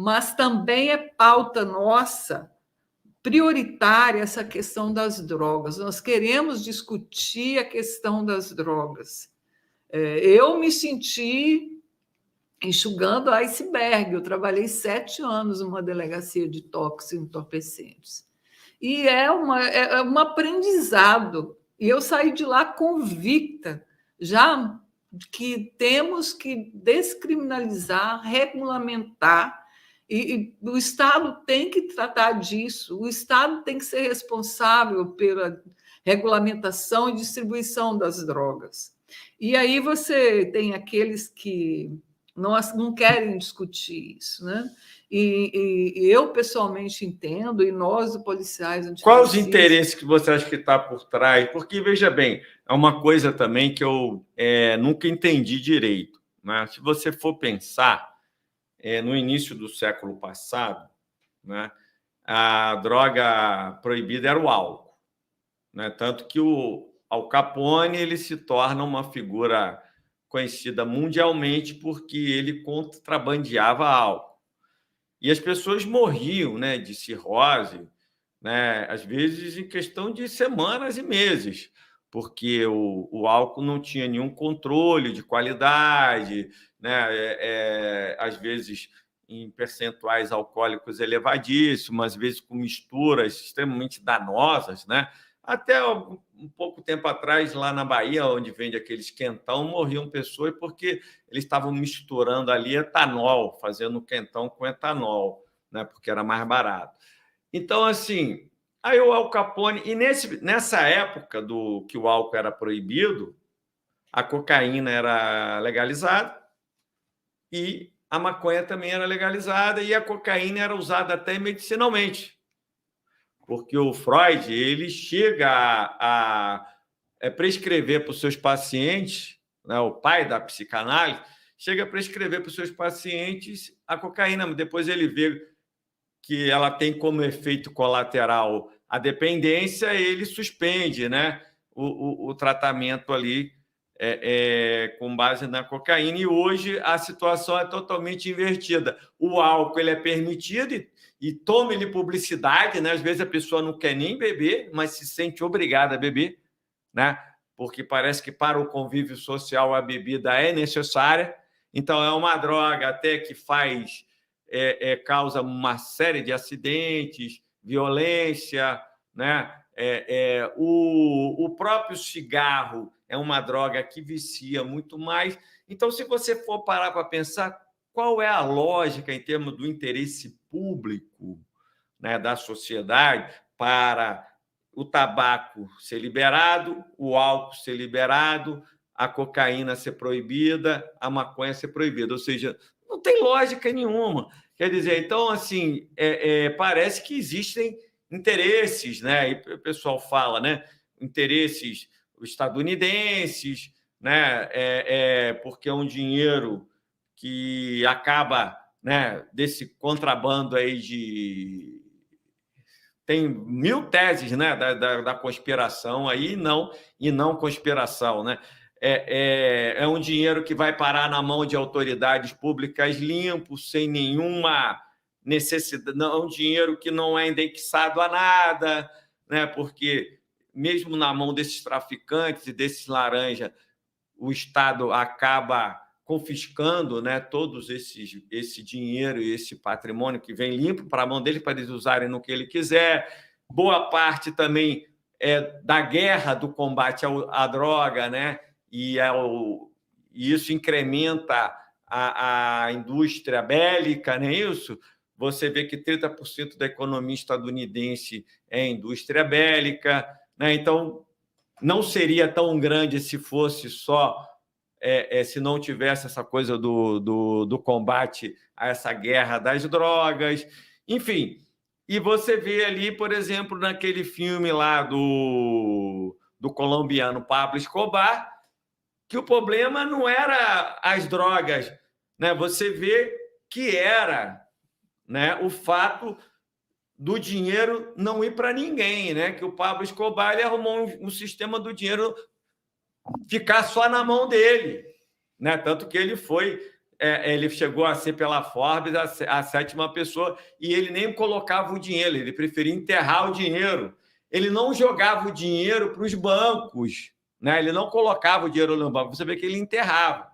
mas também é pauta nossa prioritária essa questão das drogas. Nós queremos discutir a questão das drogas. Eu me senti enxugando iceberg. Eu trabalhei 7 anos numa delegacia de toxicodependentes. E é um aprendizado. E eu saí de lá convicta, já que temos que descriminalizar, regulamentar, e o Estado tem que tratar disso, o Estado tem que ser responsável pela regulamentação e distribuição das drogas. E aí você tem aqueles que não querem discutir isso, né? E eu pessoalmente entendo, e nós, policiais antifascistas... Quais os interesses que você acha que está por trás? Porque, veja bem, é uma coisa também que eu nunca entendi direito, né? Se você for pensar, no início do século passado, né, a droga proibida era o álcool, né? Tanto que o Al Capone ele se torna uma figura conhecida mundialmente porque ele contrabandeava álcool. E as pessoas morriam, né, de cirrose, né, às vezes em questão de semanas e meses, porque o álcool não tinha nenhum controle de qualidade, né, às vezes em percentuais alcoólicos elevadíssimos, às vezes com misturas extremamente danosas, né? Até um pouco tempo atrás, lá na Bahia, onde vende aqueles quentão, morriam pessoas porque eles estavam misturando ali etanol, fazendo quentão com etanol, né? Porque era mais barato. Então, assim, aí o Al Capone... E nessa época que o álcool era proibido, a cocaína era legalizada e a maconha também era legalizada e a cocaína era usada até medicinalmente. Porque o Freud ele chega a prescrever para os seus pacientes, né, o pai da psicanálise, chega a prescrever para os seus pacientes a cocaína, mas depois ele vê que ela tem como efeito colateral a dependência, ele suspende, né, o tratamento ali com base na cocaína. E hoje a situação é totalmente invertida. O álcool ele é permitido e toma-lhe publicidade, né? Às vezes a pessoa não quer nem beber, mas se sente obrigada a beber, né? Porque parece que para o convívio social a bebida é necessária. Então é uma droga até que causa uma série de acidentes, violência, né? O próprio cigarro é uma droga que vicia muito mais. Então, se você for parar para pensar, qual é a lógica em termos do interesse público, né, da sociedade para o tabaco ser liberado, o álcool ser liberado, a cocaína ser proibida, a maconha ser proibida? Ou seja, não tem lógica nenhuma. Quer dizer, então, assim, parece que existem interesses, né? E o pessoal fala, né? Interesses estadunidenses, né? Porque é um dinheiro que acaba, né, desse contrabando aí tem 1000 teses, né, da conspiração aí e não conspiração, né? É um dinheiro que vai parar na mão de autoridades públicas limpo, sem nenhuma necessidade, não, é um dinheiro que não é indexado a nada, né? Porque mesmo na mão desses traficantes e desses laranja, o Estado acaba confiscando, né, todos esse dinheiro e esse patrimônio que vem limpo para a mão deles, para eles usarem no que ele quiser. Boa parte também da guerra do combate à droga, né? E isso incrementa a indústria bélica, não é isso? Você vê que 30% da economia estadunidense é indústria bélica, né? Então, não seria tão grande se fosse só se não tivesse essa coisa do combate a essa guerra das drogas, enfim. E você vê ali, por exemplo, naquele filme lá do colombiano Pablo Escobar, que o problema não era as drogas, né? Você vê que era, né, o fato do dinheiro não ir para ninguém, né? Que o Pablo Escobar ele arrumou um sistema do dinheiro ficar só na mão dele, né? Tanto que ele foi ele chegou a ser pela Forbes a 7ª pessoa, e ele nem colocava o dinheiro, ele preferia enterrar o dinheiro. Ele não jogava o dinheiro para os bancos, né? Ele não colocava o dinheiro no banco, você vê que ele enterrava.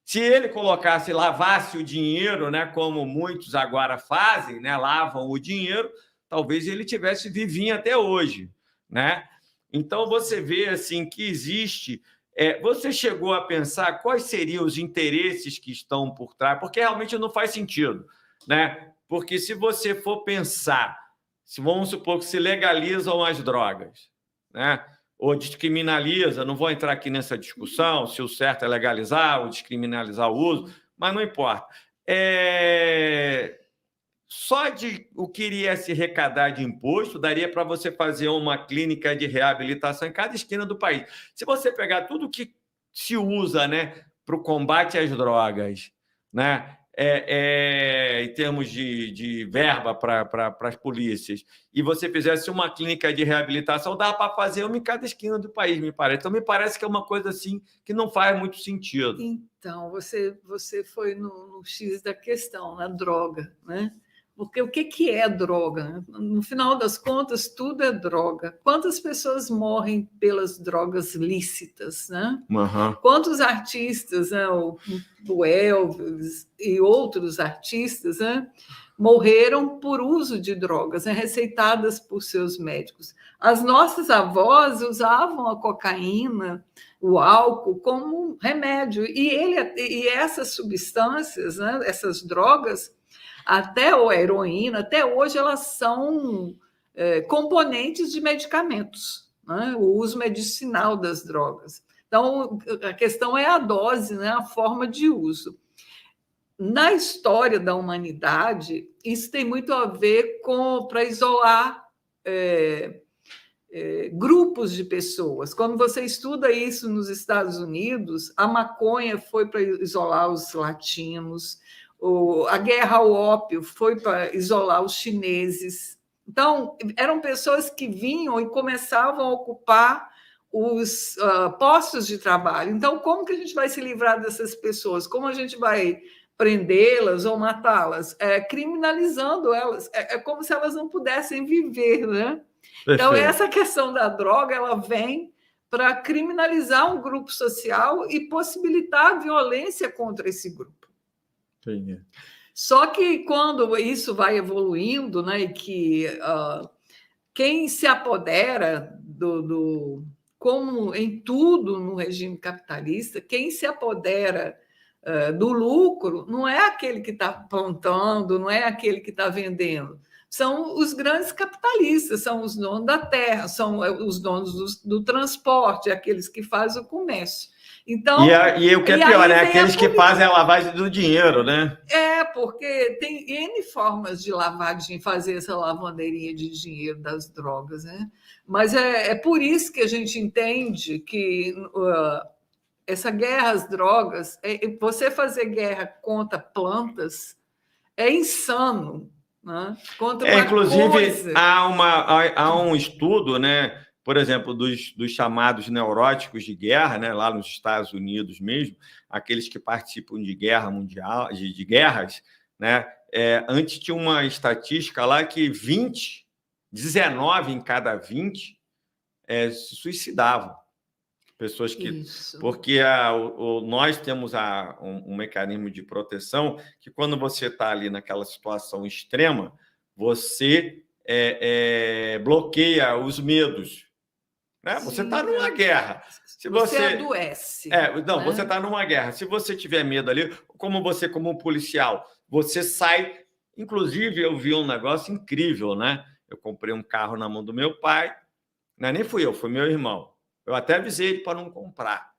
Se ele colocasse, lavasse o dinheiro, né, como muitos agora fazem, né, lavam o dinheiro, talvez ele tivesse vivinho até hoje, né? Então você vê assim que existe. Você chegou a pensar quais seriam os interesses que estão por trás? Porque realmente não faz sentido, né? Porque se você for pensar, se vamos supor que se legalizam as drogas, né? Ou descriminaliza, não vou entrar aqui nessa discussão se o certo é legalizar ou descriminalizar o uso, mas não importa. Só de o que iria se arrecadar de imposto, daria para você fazer uma clínica de reabilitação em cada esquina do país. Se você pegar tudo que se usa, né, para o combate às drogas, né, em termos de verba para as polícias, e você fizesse uma clínica de reabilitação, dá para fazer uma em cada esquina do país, me parece. Então, me parece que é uma coisa assim que não faz muito sentido. Então, você foi no X da questão, na droga, né? Porque o que é droga? No final das contas, tudo é droga. Quantas pessoas morrem pelas drogas lícitas, né? Uhum. Quantos artistas, né? O Elvis e outros artistas, né? Morreram por uso de drogas, né? Receitadas por seus médicos. As nossas avós usavam a cocaína, o álcool como remédio. E essas substâncias, né? Essas drogas, até a heroína, até hoje, elas são componentes de medicamentos, né? O uso medicinal das drogas. Então, a questão é a dose, né? A forma de uso. Na história da humanidade, isso tem muito a ver para isolar grupos de pessoas. Quando você estuda isso nos Estados Unidos, a maconha foi para isolar os latinos, a guerra ao ópio foi para isolar os chineses. Então, eram pessoas que vinham e começavam a ocupar os postos de trabalho. Então, como que a gente vai se livrar dessas pessoas? Como a gente vai prendê-las ou matá-las? Criminalizando elas. É como se elas não pudessem viver, né? Então, essa questão da droga, ela vem para criminalizar um grupo social e possibilitar a violência contra esse grupo. Entendi. Só que quando isso vai evoluindo, né, e que quem se apodera como em tudo no regime capitalista, quem se apodera do lucro não é aquele que está plantando, não é aquele que está vendendo. São os grandes capitalistas, são os donos da terra, são os donos do transporte, aqueles que fazem o comércio. Então, e o que é pior, né? Aqueles que fazem a lavagem do dinheiro, né? Porque tem N formas de lavagem, fazer essa lavanderia de dinheiro das drogas, né? Mas é por isso que a gente entende que essa guerra às drogas, você fazer guerra contra plantas é insano, né? Contra uma inclusive, coisa. Há um estudo, né? Por exemplo, dos chamados neuróticos de guerra, né, lá nos Estados Unidos mesmo, aqueles que participam de guerra mundial, de guerras, né? Antes tinha uma estatística lá que 19 em cada 20 se suicidavam. Pessoas que... Isso. Porque nós temos um mecanismo de proteção que, quando você está ali naquela situação extrema, você bloqueia os medos. Né? Você está numa guerra. Se você adoece. Não, né? Você está numa guerra. Se você tiver medo ali, como um policial, você sai. Inclusive, eu vi um negócio incrível, né? Eu comprei um carro na mão do meu pai, né? Nem fui eu, foi meu irmão. Eu até avisei ele para não comprar.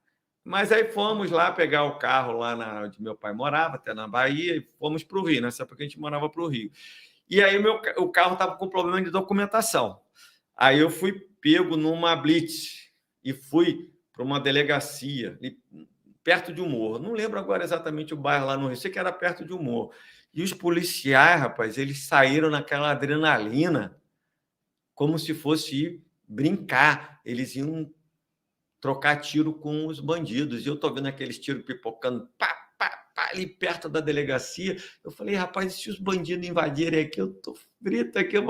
Mas aí fomos lá pegar o carro lá onde meu pai morava, até na Bahia, e fomos para o Rio. Nessa época a gente morava para o Rio. E aí o carro estava com problema de documentação. Aí eu fui pego numa blitz e fui para uma delegacia perto de um morro. Não lembro agora exatamente o bairro lá no Rio, sei que era perto de um morro. E os policiais, rapaz, eles saíram naquela adrenalina como se fosse ir brincar. Eles iam trocar tiro com os bandidos. E eu estou vendo aqueles tiros pipocando, pá, pá, pá. ali perto da delegacia. Eu falei, rapaz, se os bandidos invadirem aqui, eu tô frito aqui, eu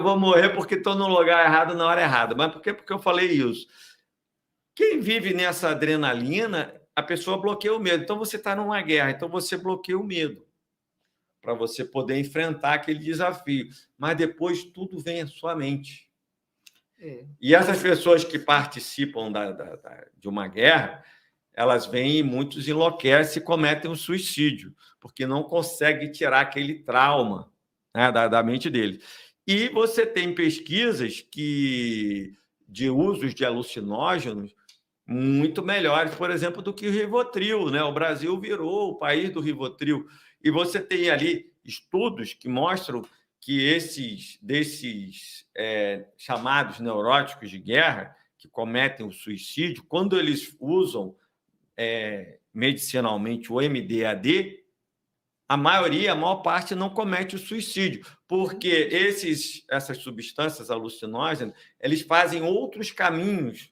vou morrer porque estou no lugar errado na hora errada. Mas por quê? Porque eu falei isso. Quem vive nessa adrenalina, a pessoa bloqueia o medo. Então, você está numa guerra, então você bloqueia o medo para você poder enfrentar aquele desafio. Mas depois tudo vem à sua mente. E essas pessoas que participam de uma guerra, elas vêm e muitos enlouquecem e cometem um suicídio, porque não conseguem tirar aquele trauma, né, da mente deles. E você tem pesquisas de usos de alucinógenos muito melhores, por exemplo, do que o Rivotril, né? O Brasil virou o país do Rivotril. E você tem ali estudos que mostram que desses chamados neuróticos de guerra, que cometem o suicídio, quando eles usam medicinalmente o MDAD, a maior parte não comete o suicídio, porque essas substâncias alucinógenas, eles fazem outros caminhos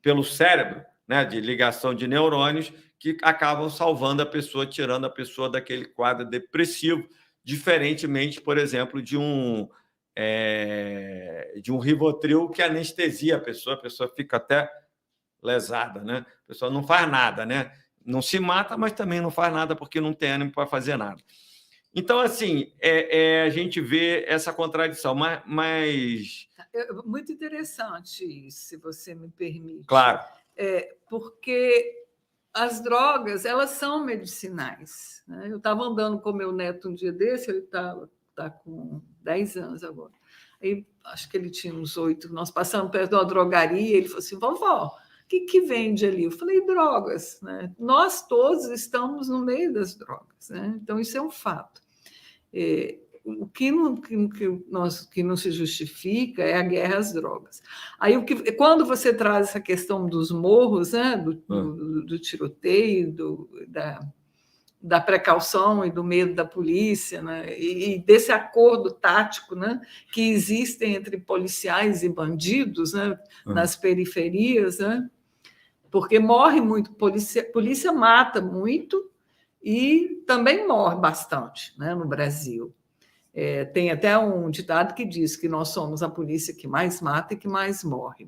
pelo cérebro, né, de ligação de neurônios, que acabam salvando a pessoa, tirando a pessoa daquele quadro depressivo, diferentemente, por exemplo, de um Rivotril que anestesia a pessoa fica até lesada, né? A pessoa não faz nada, né? Não se mata, mas também não faz nada porque não tem ânimo para fazer nada. Então, assim, a gente vê essa contradição, mas... Muito interessante isso, se você me permite. Claro. Porque as drogas, elas são medicinais, né? Eu estava andando com meu neto um dia desse, ele tá com 10 anos agora. Aí, acho que ele tinha uns 8. Nós passamos perto de uma drogaria, ele falou assim, vovó, o que vende ali? Eu falei, drogas, né? Nós todos estamos no meio das drogas, né? Então, isso é um fato. O que não se justifica é a guerra às drogas. Aí, quando você traz essa questão dos morros, né, do tiroteio, da precaução e do medo da polícia, né, e desse acordo tático, né, que existem entre policiais e bandidos, né, nas periferias, né, porque morre muito, polícia mata muito e também morre bastante, né, no Brasil. Tem até um ditado que diz que nós somos a polícia que mais mata e que mais morre.